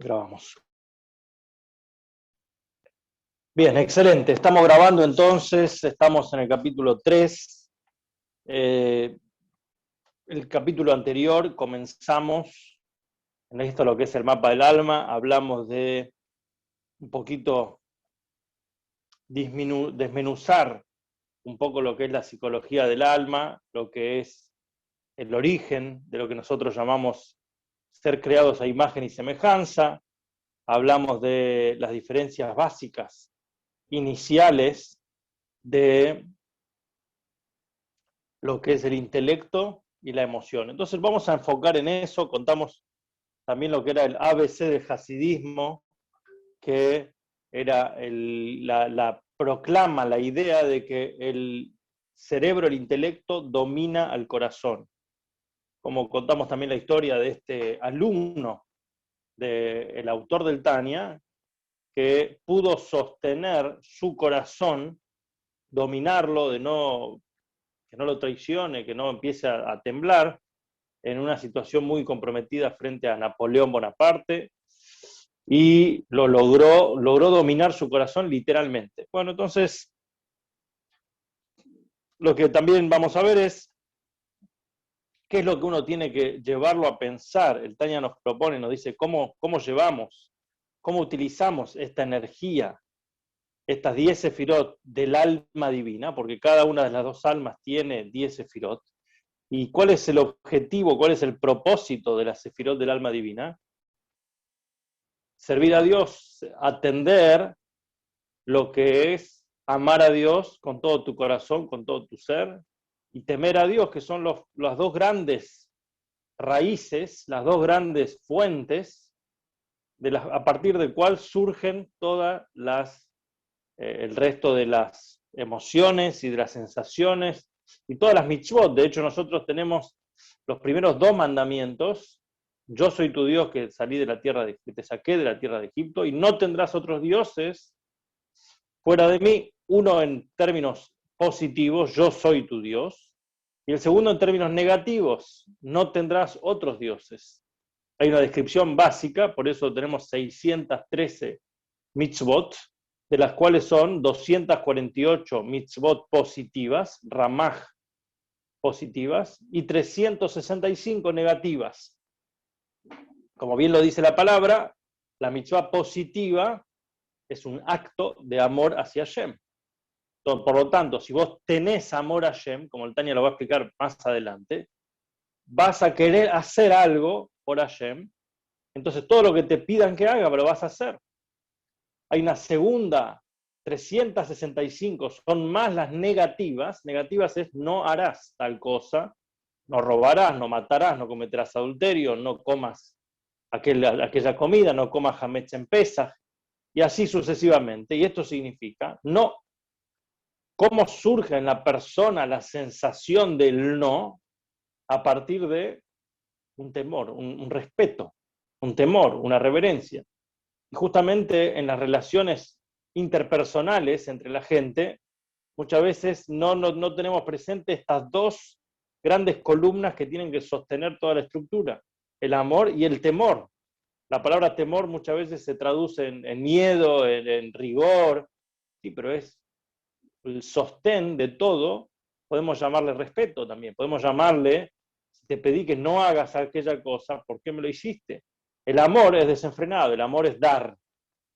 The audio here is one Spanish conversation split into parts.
Grabamos. Bien, excelente. Estamos grabando entonces, estamos en el capítulo 3. El capítulo anterior comenzamos en esto lo que es el mapa del alma, hablamos de un poquito desmenuzar un poco lo que es la psicología del alma, lo que es el origen de lo que nosotros llamamos ser creados a imagen y semejanza. Hablamos de las diferencias básicas iniciales de lo que es el intelecto y la emoción. Entonces vamos a enfocar en eso, contamos también lo que era el ABC del hasidismo, que era la proclama, la idea de que el cerebro, el intelecto, domina al corazón. Como contamos también la historia de este alumno del autor del Tania, que pudo sostener su corazón, dominarlo, que no lo traicione, que no empiece a temblar, en una situación muy comprometida frente a Napoleón Bonaparte, y logró dominar su corazón literalmente. Bueno, entonces, lo que también vamos a ver es qué es lo que uno tiene que llevarlo a pensar. El Tania nos propone, nos dice cómo llevamos, cómo utilizamos esta energía, estas 10 sefirot del alma divina, porque cada una de las dos almas tiene 10 sefirot. ¿Y cuál es el objetivo, cuál es el propósito de la sefirot del alma divina? Servir a Dios, atender lo que es amar a Dios con todo tu corazón, con todo tu ser, y temer a Dios, que son las dos grandes raíces, las dos grandes fuentes, a partir del cual surgen todas el resto de las emociones y de las sensaciones, y todas las mitzvot. De hecho, nosotros tenemos los primeros 2 mandamientos. Yo soy tu Dios que que te saqué de la tierra de Egipto, y no tendrás otros dioses fuera de mí. Uno en términos positivos, yo soy tu Dios, y el segundo en términos negativos, no tendrás otros dioses. Hay una descripción básica, por eso tenemos 613 mitzvot, de las cuales son 248 mitzvot positivas, ramaj positivas, y 365 negativas. Como bien lo dice la palabra, la mitzvah positiva es un acto de amor hacia Hashem. Por lo tanto, si vos tenés amor a Hashem, como el Tania lo va a explicar más adelante, vas a querer hacer algo por Hashem, entonces todo lo que te pidan que haga, pero vas a hacer. Hay una segunda, 365, son más las negativas. Negativas es no harás tal cosa, no robarás, no matarás, no cometerás adulterio, no comas aquella comida, no comas hametz en Pesaj, y así sucesivamente. Y esto significa no. ¿Cómo surge en la persona la sensación del no? A partir de un temor, un respeto, un temor, una reverencia. Y justamente en las relaciones interpersonales entre la gente, muchas veces no tenemos presente estas dos grandes columnas que tienen que sostener toda la estructura, el amor y el temor. La palabra temor muchas veces se traduce en miedo, en rigor, sí, pero es el sostén de todo. Podemos llamarle respeto también, podemos llamarle, si te pedí que no hagas aquella cosa, ¿por qué me lo hiciste? El amor es desenfrenado, el amor es dar.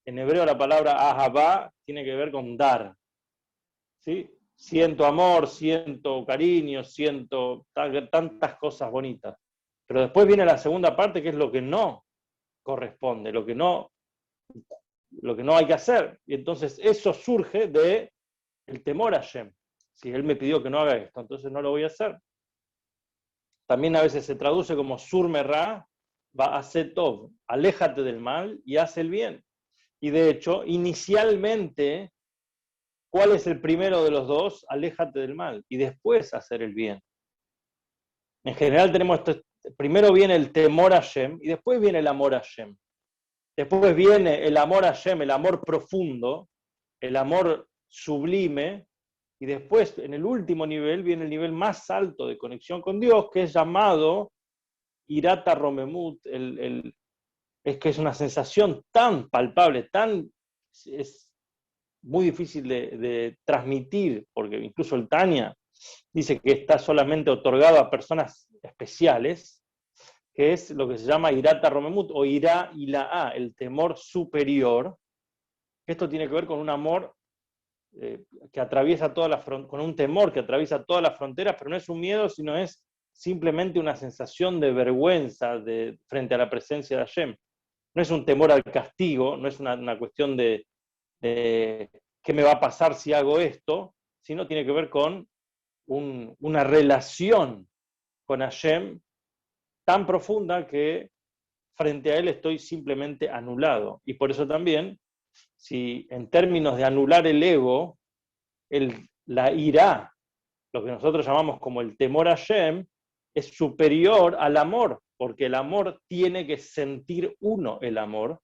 En hebreo la palabra ahavá tiene que ver con dar. ¿Sí? Siento amor, siento cariño, siento tantas cosas bonitas. Pero después viene la segunda parte, que es lo que no corresponde, lo que no hay que hacer. Y entonces eso surge de el temor a Hashem. Si él me pidió que no haga esto, entonces no lo voy a hacer. También a veces se traduce como surmerá, va a ser tov, aléjate del mal y haz el bien. Y de hecho, inicialmente, ¿cuál es el primero de los dos? Aléjate del mal y después hacer el bien. En general tenemos primero viene el temor a Hashem y después viene el amor a Hashem. Después viene el amor a Hashem, el amor profundo, el amor sublime, y después en el último nivel viene el nivel más alto de conexión con Dios, que es llamado Irata Romemut, es que es una sensación tan palpable, es muy difícil de transmitir, porque incluso el Tanya dice que está solamente otorgado a personas especiales, que es lo que se llama Irata Romemut, o Ira Ila'a, el temor superior. Esto tiene que ver con un amor que atraviesa todas las fronteras, con un temor que atraviesa todas las fronteras, pero no es un miedo, sino es simplemente una sensación de vergüenza frente a la presencia de Hashem. No es un temor al castigo, no es una cuestión de qué me va a pasar si hago esto, sino tiene que ver con una relación con Hashem tan profunda que frente a él estoy simplemente anulado. Y por eso también, si en términos de anular el ego, la ira, lo que nosotros llamamos como el temor a Hashem, es superior al amor, porque el amor tiene que sentir uno el amor,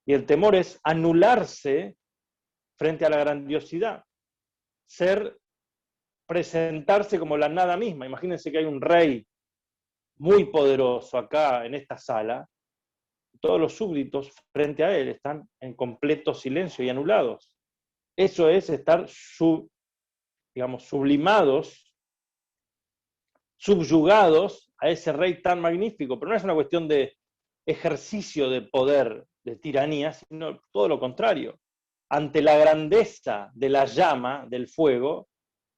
y el temor es anularse frente a la grandiosidad, presentarse como la nada misma. Imagínense que hay un rey muy poderoso acá en esta sala, todos los súbditos frente a él están en completo silencio y anulados. Eso es estar, sublimados, subyugados a ese rey tan magnífico, pero no es una cuestión de ejercicio de poder, de tiranía, sino todo lo contrario. Ante la grandeza de la llama, del fuego,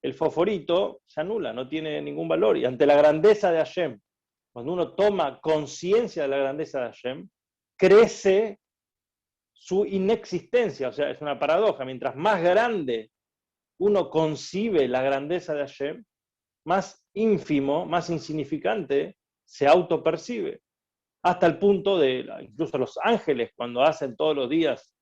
el fosforito se anula, no tiene ningún valor. Y ante la grandeza de Hashem, cuando uno toma conciencia de la grandeza de Hashem, crece su inexistencia. O sea, es una paradoja. Mientras más grande uno concibe la grandeza de Hashem, más ínfimo, más insignificante se autopercibe. Hasta el punto de, incluso los ángeles, cuando hacen todos los días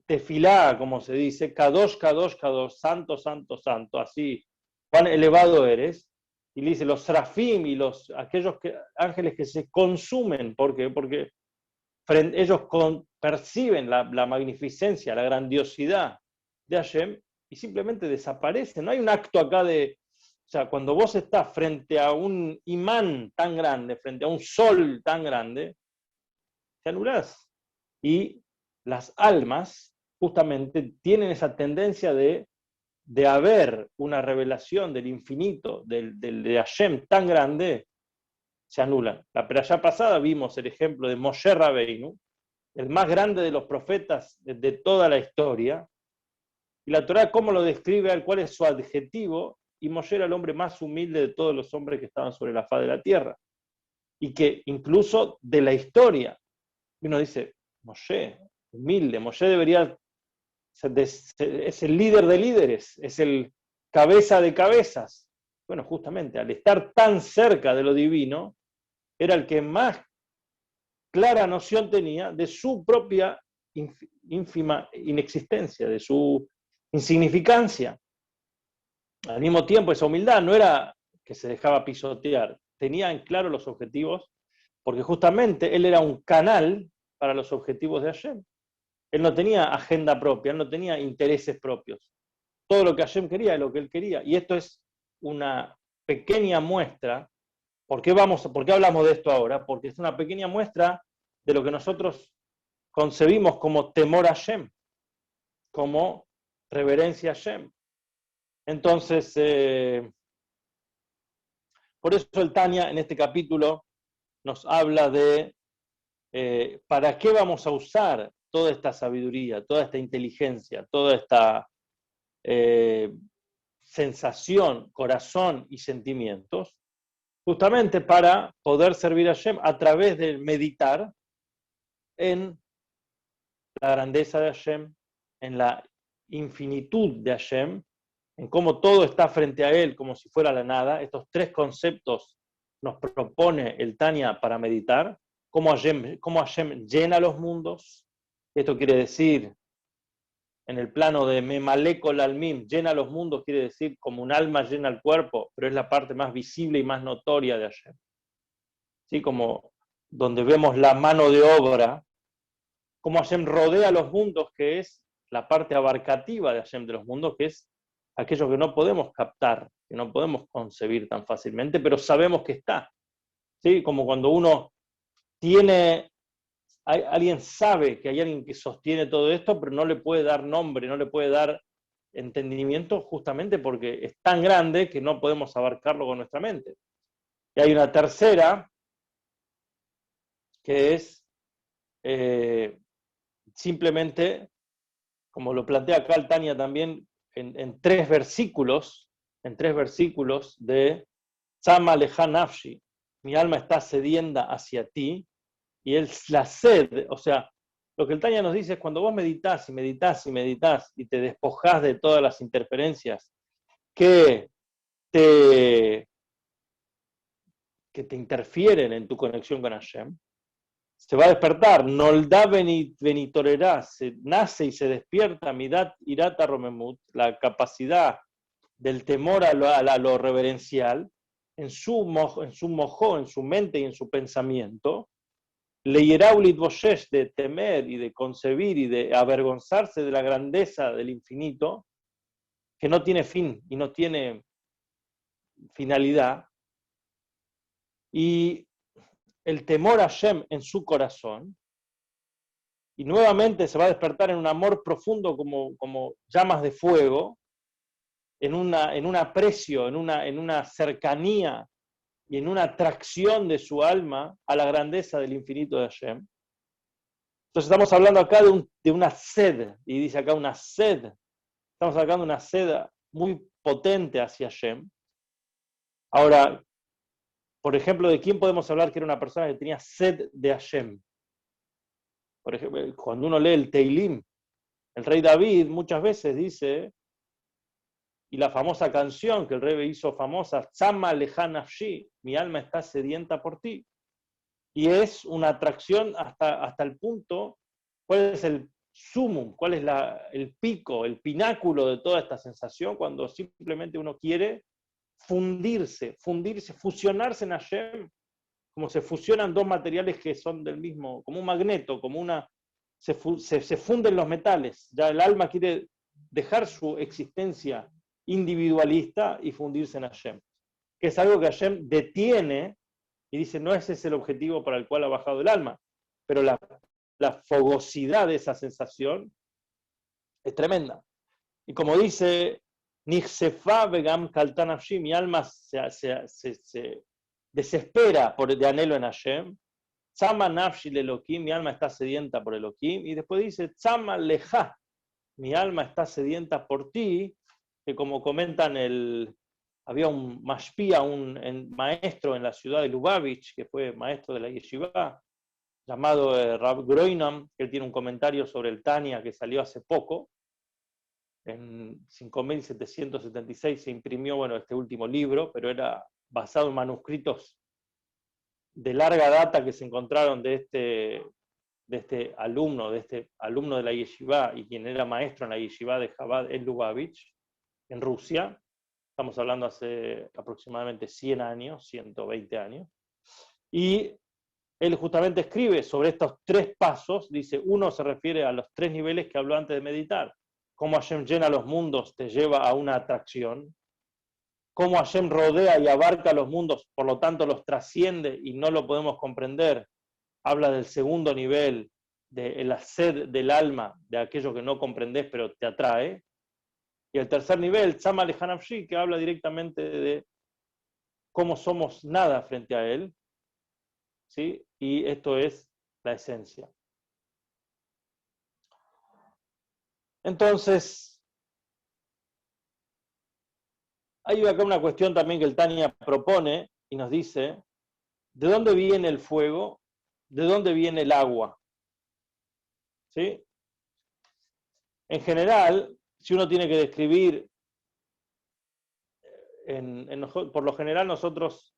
tefilá, como se dice, Kadosh, Kadosh, Kadosh, santo, santo, santo, así, cuán elevado eres, y le dice, los serafim y aquellos ángeles que se consumen, ¿por qué? Porque ellos perciben la magnificencia, la grandiosidad de Hashem, y simplemente desaparecen. No hay un acto acá o sea, cuando vos estás frente a un imán tan grande, frente a un sol tan grande, te anulás. Y las almas justamente tienen esa tendencia de haber una revelación del infinito, de Hashem tan grande, se anulan. La perashá pasada vimos el ejemplo de Moshe Rabbeinu, el más grande de los profetas de toda la historia, y la Torá cómo lo describe, cuál es su adjetivo, y Moshe era el hombre más humilde de todos los hombres que estaban sobre la faz de la tierra, y que incluso de la historia, uno dice, Moshe, humilde, Moshe debería es el líder de líderes, es el cabeza de cabezas. Bueno, justamente, al estar tan cerca de lo divino, era el que más clara noción tenía de su propia ínfima inexistencia, de su insignificancia. Al mismo tiempo, esa humildad no era que se dejaba pisotear, tenía en claro los objetivos, porque justamente él era un canal para los objetivos de Hashem. Él no tenía agenda propia, él no tenía intereses propios. Todo lo que Hashem quería es lo que él quería. Y esto es una pequeña muestra. ¿Por qué hablamos de esto ahora? Porque es una pequeña muestra de lo que nosotros concebimos como temor a Hashem, como reverencia a Hashem. Entonces, por eso el Tanya en este capítulo nos habla de ¿para qué vamos a usar toda esta sabiduría, toda esta inteligencia, toda esta sensación, corazón y sentimientos? Justamente para poder servir a Hashem a través de meditar en la grandeza de Hashem, en la infinitud de Hashem, en cómo todo está frente a él como si fuera la nada. Estos tres conceptos nos propone el Tanya para meditar. Cómo Hashem llena los mundos. Esto quiere decir, en el plano de Memalekol Almim, llena los mundos, quiere decir como un alma llena el cuerpo, pero es la parte más visible y más notoria de Hashem. ¿Sí? Como donde vemos la mano de obra, como Hashem rodea los mundos, que es la parte abarcativa de Hashem de los mundos, que es aquello que no podemos captar, que no podemos concebir tan fácilmente, pero sabemos que está. ¿Sí? Como cuando uno tiene alguien sabe que hay alguien que sostiene todo esto, pero no le puede dar nombre, no le puede dar entendimiento justamente porque es tan grande que no podemos abarcarlo con nuestra mente. Y hay una tercera, que es simplemente, como lo plantea acá el Tania también, en tres versículos de Tzama leja nafshi, mi alma está sedienta hacia ti, y es la sed, o sea, lo que el Tanya nos dice es cuando vos meditas y meditas y meditas y te despojás de todas las interferencias que te, que te interfieren en tu conexión con Hashem, se va a despertar, Nolda Benitorerá, se nace y se despierta Midat Irata Romemut, la capacidad del temor a lo reverencial, en su mojó, en su mente y en su pensamiento, Leiraulit Boshesh, de temer y de concebir y de avergonzarse de la grandeza del infinito, que no tiene fin y no tiene finalidad, y el temor a Hashem en su corazón, y nuevamente se va a despertar en un amor profundo como llamas de fuego, en un aprecio, en una cercanía y en una atracción de su alma a la grandeza del infinito de Hashem. Entonces estamos hablando acá de una sed, y dice acá una sed, estamos hablando de una sed muy potente hacia Hashem. Ahora, por ejemplo, ¿de quién podemos hablar que era una persona que tenía sed de Hashem? Por ejemplo, cuando uno lee el Teilim, el rey David muchas veces dice, y la famosa canción que el rey hizo famosa, Tzama leja nafshi, mi alma está sedienta por ti. Y es una atracción hasta el punto, ¿cuál es el sumum? ¿Cuál es el pico, el pináculo de toda esta sensación? Cuando simplemente uno quiere fundirse, fusionarse en Hashem, como se fusionan dos materiales que son del mismo, como un magneto, se funden los metales. Ya el alma quiere dejar su existencia individualista y fundirse en Hashem, que es algo que Hashem detiene y dice, no ese es el objetivo para el cual ha bajado el alma, pero la fogosidad de esa sensación es tremenda. Y como dice, Nixefa vegam kaltanafshi, mi alma se desespera de anhelo en Hashem, Tzama nafshi lelokim, mi alma está sedienta por Elohim, y después dice, Tzama leja, mi alma está sedienta por ti, que como comentan había un mashpia, un maestro en la ciudad de Lubavitch, que fue maestro de la yeshiva, llamado Rav Groinam, que él tiene un comentario sobre el Tania que salió hace poco. En 5776 se imprimió, bueno, este último libro, pero era basado en manuscritos de larga data que se encontraron de este alumno de la yeshiva y quien era maestro en la yeshiva de Chabad en Lubavitch, en Rusia. Estamos hablando hace aproximadamente 100 años, 120 años. Y él justamente escribe sobre estos tres pasos, dice, uno se refiere a los tres niveles que habló antes de meditar. Cómo Hashem llena los mundos te lleva a una atracción. Cómo Hashem rodea y abarca los mundos, por lo tanto los trasciende y no lo podemos comprender. Habla del segundo nivel, de la sed del alma, de aquello que no comprendés pero te atrae. Y el tercer nivel, Tzama leja nafshi, que habla directamente de cómo somos nada frente a él. ¿Sí? Y esto es la esencia. Entonces, hay acá una cuestión también que el Tania propone y nos dice, ¿de dónde viene el fuego? ¿De dónde viene el agua? ¿Sí? En general, si uno tiene que describir, por lo general nosotros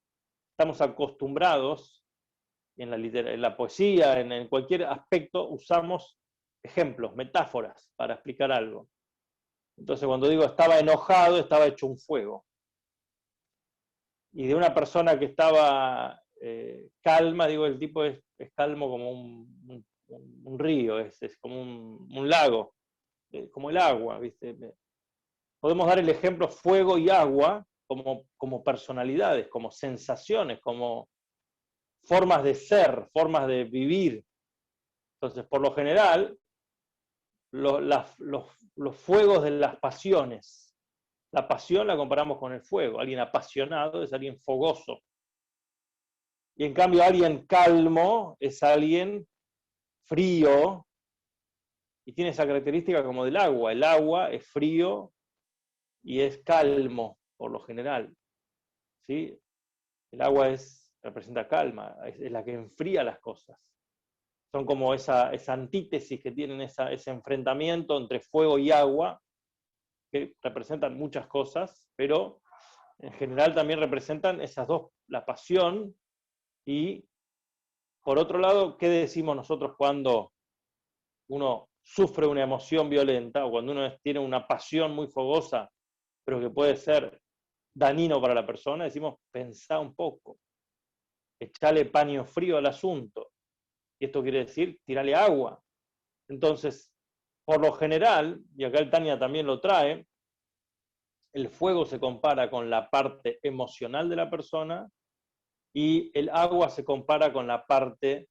estamos acostumbrados, en la poesía, en cualquier aspecto, usamos ejemplos, metáforas para explicar algo. Entonces cuando digo estaba enojado, estaba hecho un fuego. Y de una persona que estaba calma, digo, el tipo es calmo como un río, es como un lago, como el agua, ¿viste? Podemos dar el ejemplo fuego y agua como personalidades, como sensaciones, como formas de ser, formas de vivir. Entonces, por lo general, los fuegos de las pasiones, la pasión la comparamos con el fuego. Alguien apasionado es alguien fogoso. Y en cambio, alguien calmo es alguien frío y tiene esa característica como del agua. El agua es frío y es calmo, por lo general. ¿Sí? El agua representa calma, es la que enfría las cosas. Son como esa antítesis que tienen ese enfrentamiento entre fuego y agua, que representan muchas cosas, pero en general también representan esas dos, la pasión y, por otro lado, ¿qué decimos nosotros cuando uno sufre una emoción violenta o cuando uno tiene una pasión muy fogosa, pero que puede ser dañino para la persona? Decimos, pensá un poco, echale paño frío al asunto. Y esto quiere decir, tirale agua. Entonces, por lo general, y acá el Tania también lo trae, el fuego se compara con la parte emocional de la persona y el agua se compara con la parte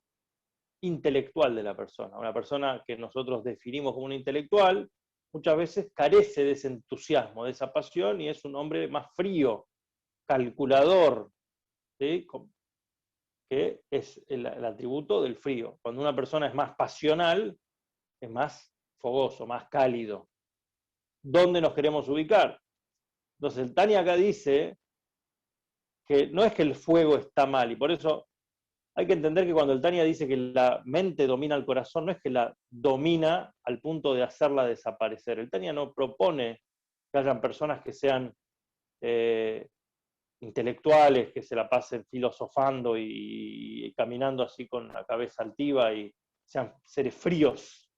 intelectual de la persona. Una persona que nosotros definimos como un intelectual, muchas veces carece de ese entusiasmo, de esa pasión, y es un hombre más frío, calculador, ¿sí? Que es el atributo del frío. Cuando una persona es más pasional, es más fogoso, más cálido. ¿Dónde nos queremos ubicar? Entonces el Tania acá dice que no es que el fuego está mal, y por eso hay que entender que cuando el Tania dice que la mente domina el corazón, no es que la domina al punto de hacerla desaparecer. El Tania no propone que hayan personas que sean intelectuales, que se la pasen filosofando y caminando así con la cabeza altiva y sean seres fríos,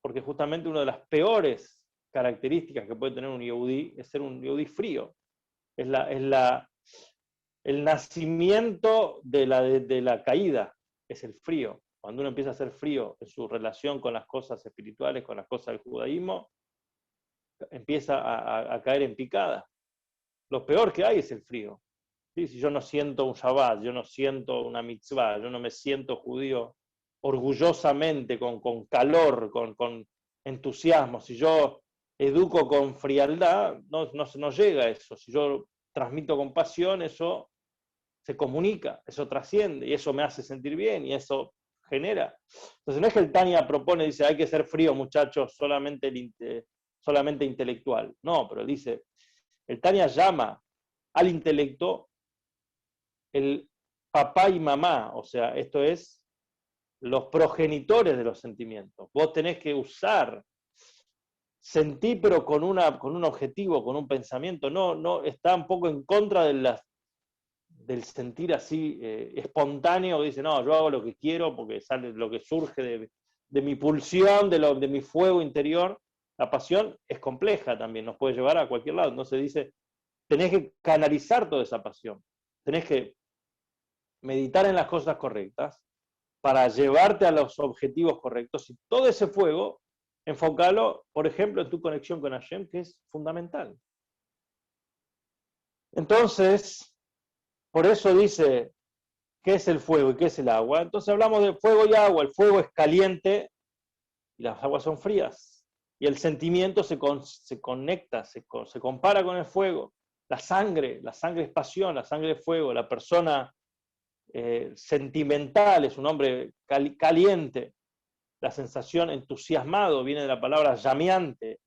porque justamente una de las peores características que puede tener un yehudí es ser un yehudí frío. Es el nacimiento de la caída, es el frío. Cuando uno empieza a ser frío en su relación con las cosas espirituales, con las cosas del judaísmo, empieza a caer en picada. Lo peor que hay es el frío. ¿Sí? Si yo no siento un Shabbat, yo no siento una mitzvah, yo no me siento judío orgullosamente, con calor, con entusiasmo, si yo educo con frialdad, no llega a eso. Si yo transmito con pasión, eso se comunica, eso trasciende, y eso me hace sentir bien, y eso genera. Entonces no es que el Tania propone, dice, hay que ser frío, muchachos, solamente intelectual. No, pero dice, el Tania llama al intelecto el papá y mamá, o sea, esto es los progenitores de los sentimientos. Vos tenés que sentir, pero con un objetivo, con un pensamiento. No está un poco en contra del sentir así espontáneo, que dice, no, yo hago lo que quiero porque sale lo que surge de mi pulsión, de mi fuego interior. La pasión es compleja también, nos puede llevar a cualquier lado. Entonces dice, tenés que canalizar toda esa pasión. Tenés que meditar en las cosas correctas para llevarte a los objetivos correctos, y todo ese fuego, enfócalo, por ejemplo, en tu conexión con Hashem, que es fundamental. Entonces, por eso dice, ¿qué es el fuego y qué es el agua? Entonces hablamos de fuego y agua. El fuego es caliente y las aguas son frías. Y el sentimiento se conecta, se compara con el fuego. La sangre es pasión, la sangre es fuego. La persona sentimental es un hombre caliente. La sensación entusiasmado viene de la palabra llameante.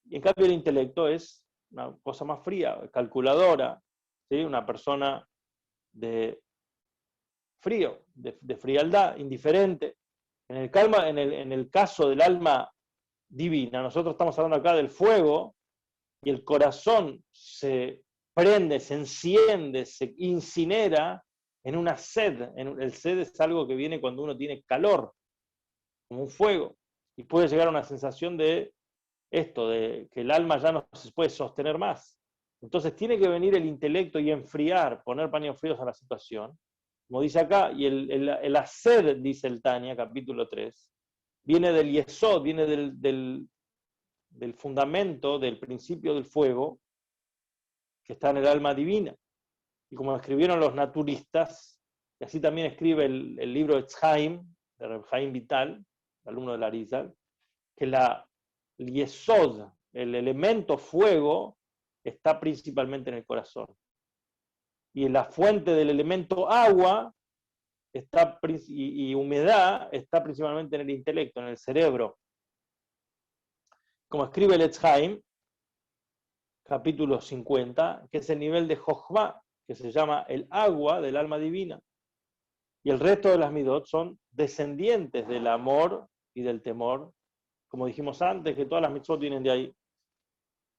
Y en cambio el intelecto es una cosa más fría, calculadora, ¿sí? Una persona de frío, de frialdad, indiferente. En el caso del alma divina, nosotros estamos hablando acá del fuego, y el corazón se prende, se enciende, se incinera en una sed. El sed es algo que viene cuando uno tiene calor, como un fuego, y puede llegar a una sensación de esto, de que el alma ya no se puede sostener más. Entonces tiene que venir el intelecto y enfriar, poner paños fríos a la situación. Como dice acá, y el hacer, dice el Tania, capítulo 3, viene del yesod, viene del fundamento, del principio del fuego, que está en el alma divina. Y como escribieron los naturistas, y así también escribe el libro Etz Haim, de Reb Chaim Vital, alumno de la Arizal, que el yesod, el elemento fuego, está principalmente en el corazón. Y la fuente del elemento agua y humedad está principalmente en el intelecto, en el cerebro. Como escribe el Etz Haim, capítulo 50, que es el nivel de Jochma, que se llama el agua del alma divina. Y el resto de las midot son descendientes del amor y del temor, como dijimos antes, que todas las mitzvot vienen de ahí.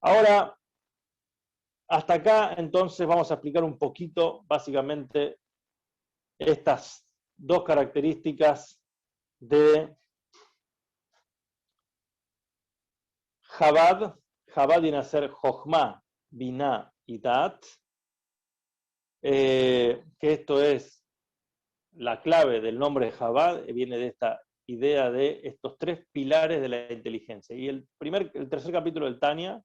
Ahora, hasta acá, entonces, vamos a explicar un poquito, básicamente, estas dos características de Chabad. Chabad viene a ser Jochma, Binah y Dat, que esto es la clave del nombre de Chabad, viene de esta idea de estos tres pilares de la inteligencia. Y el tercer capítulo del Tanya,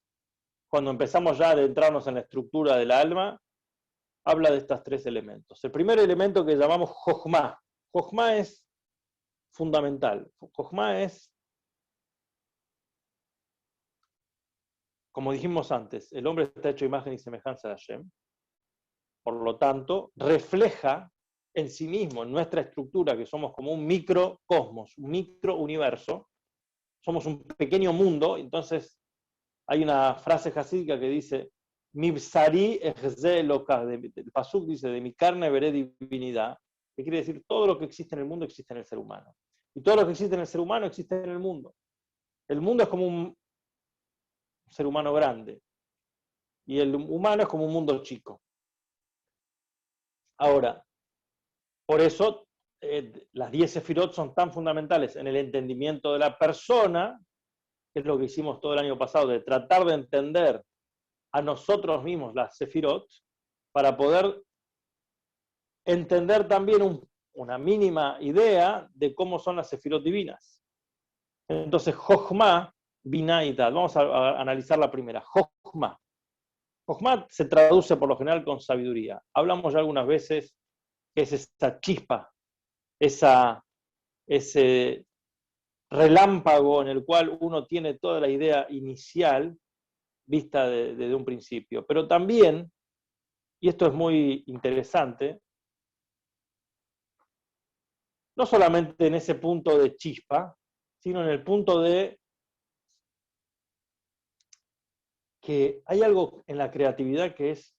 cuando empezamos ya a adentrarnos en la estructura del alma, habla de estos tres elementos. El primer elemento que llamamos Jochma. Jochma es fundamental. Jochma es, como dijimos antes, el hombre está hecho imagen y semejanza de Hashem. Por lo tanto, refleja en sí mismo, en nuestra estructura, que somos como un microcosmos, un microuniverso, somos un pequeño mundo. Entonces hay una frase jasídica que dice, Mibsari ejze loka, el pasuk dice, de mi carne veré divinidad, que quiere decir, todo lo que existe en el mundo existe en el ser humano. Y todo lo que existe en el ser humano existe en el mundo. El mundo es como un ser humano grande, y el humano es como un mundo chico. Ahora, por eso las 10 sefirot son tan fundamentales en el entendimiento de la persona, que es lo que hicimos todo el año pasado, de tratar de entender a nosotros mismos las sefirot, para poder entender también una mínima idea de cómo son las sefirot divinas. Entonces, Jochma, Binah y Dad. Vamos a analizar la primera. Jochma. Jochma se traduce por lo general con sabiduría. Hablamos ya algunas veces que es esa chispa, ese relámpago en el cual uno tiene toda la idea inicial vista desde un principio. Pero también, y esto es muy interesante, no solamente en ese punto de chispa, sino en el punto de que hay algo en la creatividad que es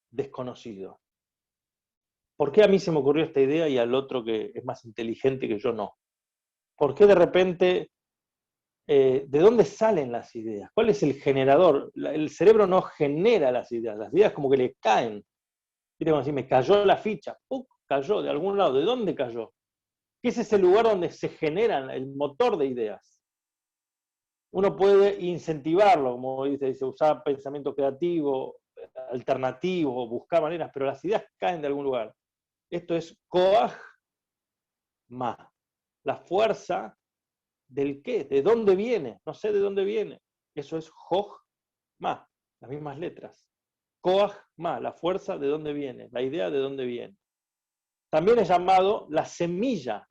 desconocido. ¿Por qué a mí se me ocurrió esta idea y al otro que es más inteligente que yo no? ¿Por qué de repente, de dónde salen las ideas? ¿Cuál es el generador? El cerebro no genera las ideas como que le caen. ¿Viste como decir, me cayó la ficha? ¡Pum! Cayó de algún lado. ¿De dónde cayó? ¿Qué es ese lugar donde se generan el motor de ideas? Uno puede incentivarlo, como dice, usar pensamiento creativo, alternativo, buscar maneras, pero las ideas caen de algún lugar. Esto es Koach Ma, la fuerza del qué, de dónde viene, no sé de dónde viene. Eso es Joch Ma, las mismas letras. Koach Ma, la fuerza de dónde viene, la idea de dónde viene. También es llamado la semilla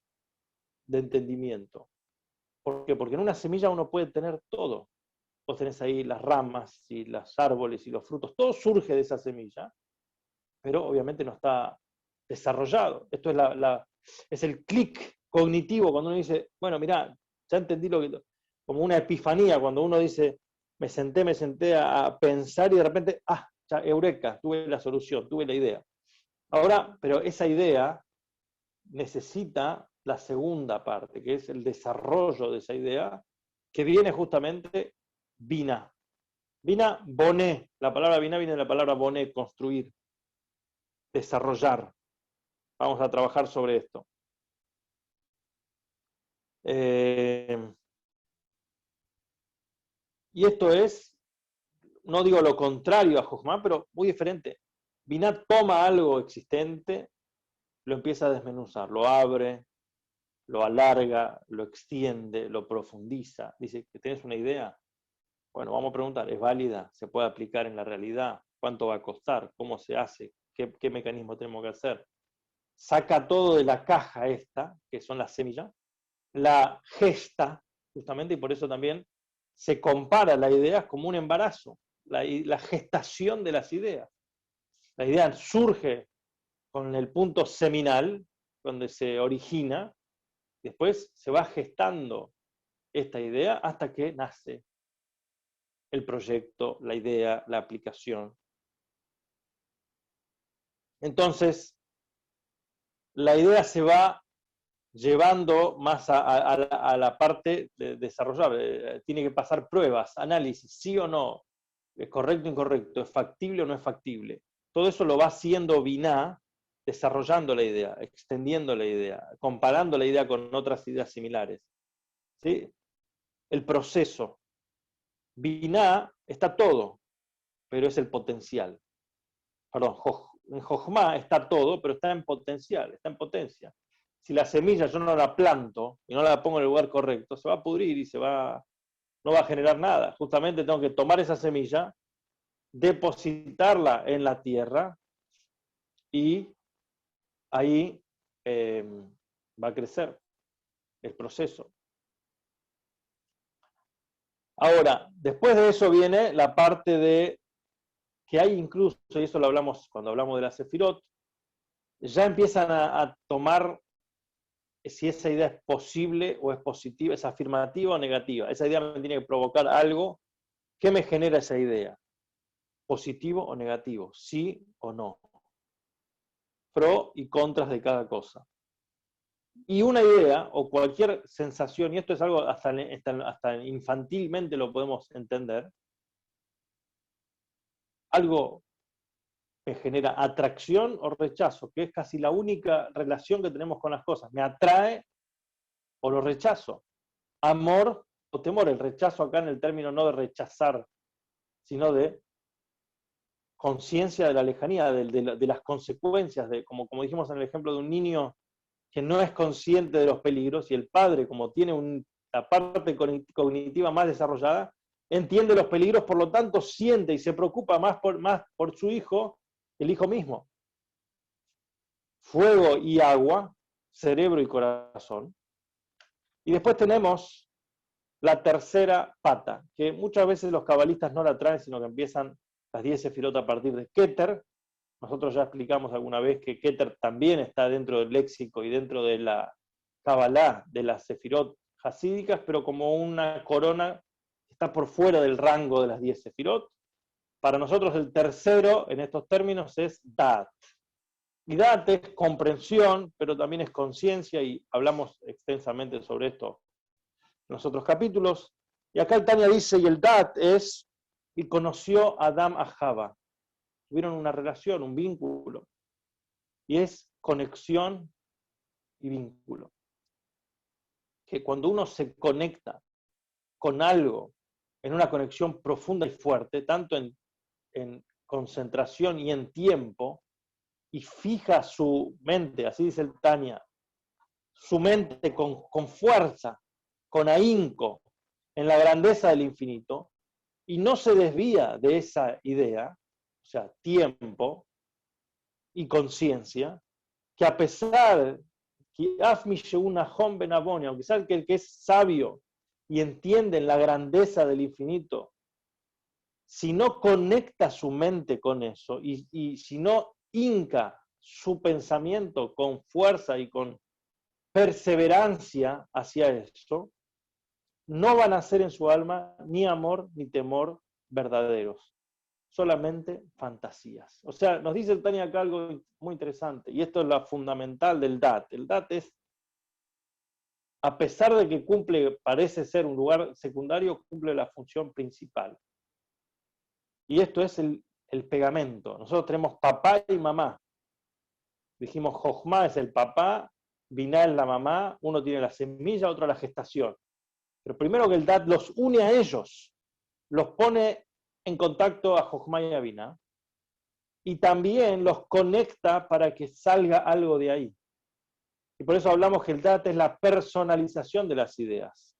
de entendimiento. ¿Por qué? Porque en una semilla uno puede tener todo. Vos tenés ahí las ramas y los árboles y los frutos, todo surge de esa semilla, pero obviamente no está desarrollado. Esto es el clic cognitivo cuando uno dice, bueno, mirá, ya entendí como una epifanía, cuando uno dice, me senté a pensar y de repente, ya, eureka, tuve la solución, tuve la idea. Ahora, pero esa idea necesita la segunda parte, que es el desarrollo de esa idea, que viene justamente Binah. Binah, boné. La palabra Binah viene de la palabra boné, construir, desarrollar. Vamos a trabajar sobre esto. Y esto es, no digo lo contrario a Jochma, pero muy diferente. Binah toma algo existente, lo empieza a desmenuzar, lo abre, lo alarga, lo extiende, lo profundiza. Dice, ¿que tienes una idea? Bueno, vamos a preguntar, ¿es válida? ¿Se puede aplicar en la realidad? ¿Cuánto va a costar? ¿Cómo se hace? ¿Qué mecanismo tenemos que hacer? saca todo de la caja esta, que son las semillas, la gesta, justamente, y por eso también se compara la idea como un embarazo, la gestación de las ideas. La idea surge con el punto seminal, donde se origina, después se va gestando esta idea hasta que nace el proyecto, la idea, la aplicación. Entonces, la idea se va llevando más a la parte de desarrollar. Tiene que pasar pruebas, análisis, sí o no, es correcto o incorrecto, es factible o no es factible. Todo eso lo va haciendo Binah, desarrollando la idea, extendiendo la idea, comparando la idea con otras ideas similares. ¿Sí? El proceso. Binah está todo, pero es el potencial. Perdón, en Jochma está todo, pero está en potencial, está en potencia. Si la semilla yo no la planto y no la pongo en el lugar correcto, se va a pudrir y no va a generar nada. Justamente tengo que tomar esa semilla, depositarla en la tierra y ahí va a crecer el proceso. Ahora, después de eso viene la parte de que hay incluso, y eso lo hablamos cuando hablamos de la Sefirot, ya empiezan a tomar si esa idea es posible o es positiva, es afirmativa o negativa. Esa idea me tiene que provocar algo. ¿Qué me genera esa idea? ¿Positivo o negativo? ¿Sí o no? Pro y contras de cada cosa. Y una idea o cualquier sensación, y esto es algo hasta infantilmente lo podemos entender, algo me genera atracción o rechazo, que es casi la única relación que tenemos con las cosas. Me atrae o lo rechazo. Amor o temor. El rechazo acá en el término no de rechazar, sino de conciencia de la lejanía, de las consecuencias, como dijimos en el ejemplo de un niño que no es consciente de los peligros, y el padre, como tiene la parte cognitiva más desarrollada, entiende los peligros, por lo tanto siente y se preocupa más por su hijo que el hijo mismo. Fuego y agua, cerebro y corazón. Y después tenemos la tercera pata, que muchas veces los cabalistas no la traen, sino que empiezan las 10 sefirot a partir de Keter. Nosotros ya explicamos alguna vez que Keter también está dentro del léxico y dentro de la Kabbalah de las sefirot hasídicas, pero como una corona que está por fuera del rango de las 10 sefirot. Para nosotros el tercero en estos términos es Dat. Y Dat es comprensión, pero también es conciencia, y hablamos extensamente sobre esto en los otros capítulos. Y acá el Tania dice, y el Dat es, y conoció a Adam a Java. Tuvieron una relación, un vínculo. Y es conexión y vínculo. Que cuando uno se conecta con algo en una conexión profunda y fuerte, tanto en concentración y en tiempo, y fija su mente, así dice el Tania, su mente con fuerza, con ahínco, en la grandeza del infinito, y no se desvía de esa idea, o sea, tiempo y conciencia, que a pesar que aunque sea que el que es sabio y entiende la grandeza del infinito, si no conecta su mente con eso y si no hinca su pensamiento con fuerza y con perseverancia hacia eso, no van a ser en su alma ni amor ni temor verdaderos, solamente fantasías. O sea, nos dice el Tania acá algo muy interesante, y esto es lo fundamental del Dat. El Dat es, a pesar de que parece ser un lugar secundario, cumple la función principal. Y esto es el pegamento. Nosotros tenemos papá y mamá. Dijimos, Jochma es el papá, Binah es la mamá, uno tiene la semilla, otro la gestación. Pero primero que el Dat los une a ellos, los pone en contacto a Jochma y a Binah, y también los conecta para que salga algo de ahí. Y por eso hablamos que el Dat es la personalización de las ideas.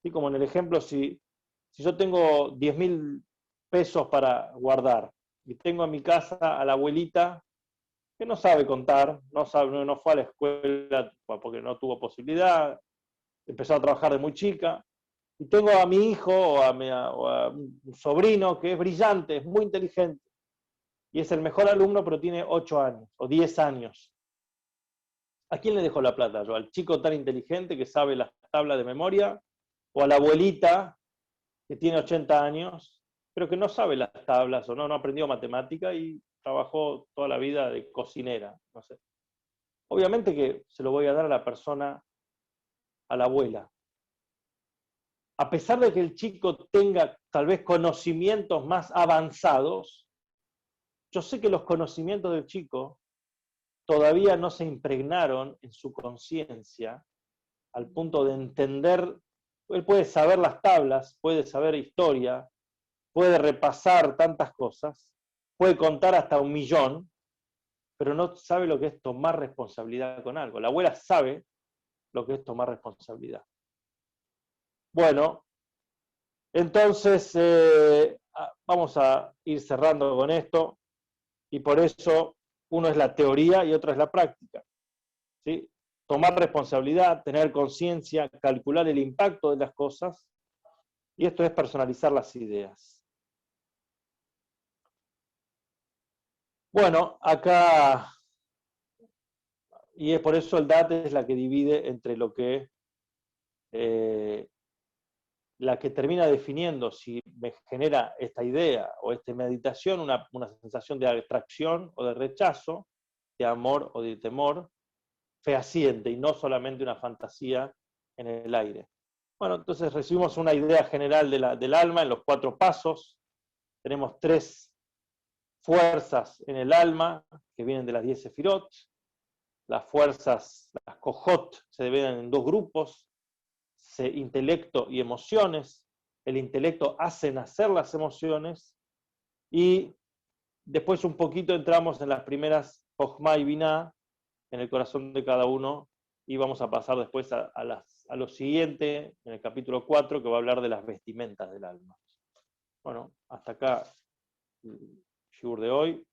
¿Sí? Como en el ejemplo, si yo tengo 10.000 pesos para guardar, y tengo en mi casa a la abuelita que no sabe contar, no fue a la escuela porque no tuvo posibilidad, empezó a trabajar de muy chica. Y tengo a mi hijo o a un sobrino que es brillante, es muy inteligente, y es el mejor alumno, pero tiene 8 años o 10 años. ¿A quién le dejo la plata yo? ¿Al chico tan inteligente que sabe las tablas de memoria? ¿O a la abuelita que tiene 80 años, pero que no sabe las tablas o no aprendió matemática y trabajó toda la vida de cocinera? No sé. Obviamente que se lo voy a dar a la persona, a la abuela. A pesar de que el chico tenga tal vez conocimientos más avanzados, yo sé que los conocimientos del chico todavía no se impregnaron en su conciencia al punto de entender. Él puede saber las tablas, puede saber historia, puede repasar tantas cosas, puede contar hasta 1.000.000, pero no sabe lo que es tomar responsabilidad con algo. La abuela sabe lo que es tomar responsabilidad. Bueno, entonces vamos a ir cerrando con esto, y por eso uno es la teoría y otro es la práctica, ¿sí? Tomar responsabilidad, tener conciencia, calcular el impacto de las cosas, y esto es personalizar las ideas. Bueno, acá, y es por eso el DAT es la que divide entre lo que, la que termina definiendo si me genera esta idea o esta meditación una sensación de atracción o de rechazo, de amor o de temor, fehaciente y no solamente una fantasía en el aire. Bueno, entonces recibimos una idea general del alma en los 4 pasos. Tenemos 3 fuerzas en el alma que vienen de las 10 sefirot. Las fuerzas, las kohot, se dividen en 2 grupos, intelecto y emociones. El intelecto hace nacer las emociones, y después un poquito entramos en las primeras Jochma y Binah, en el corazón de cada uno, y vamos a pasar después a lo siguiente, en el capítulo 4, que va a hablar de las vestimentas del alma. Bueno, hasta acá el shiur de hoy.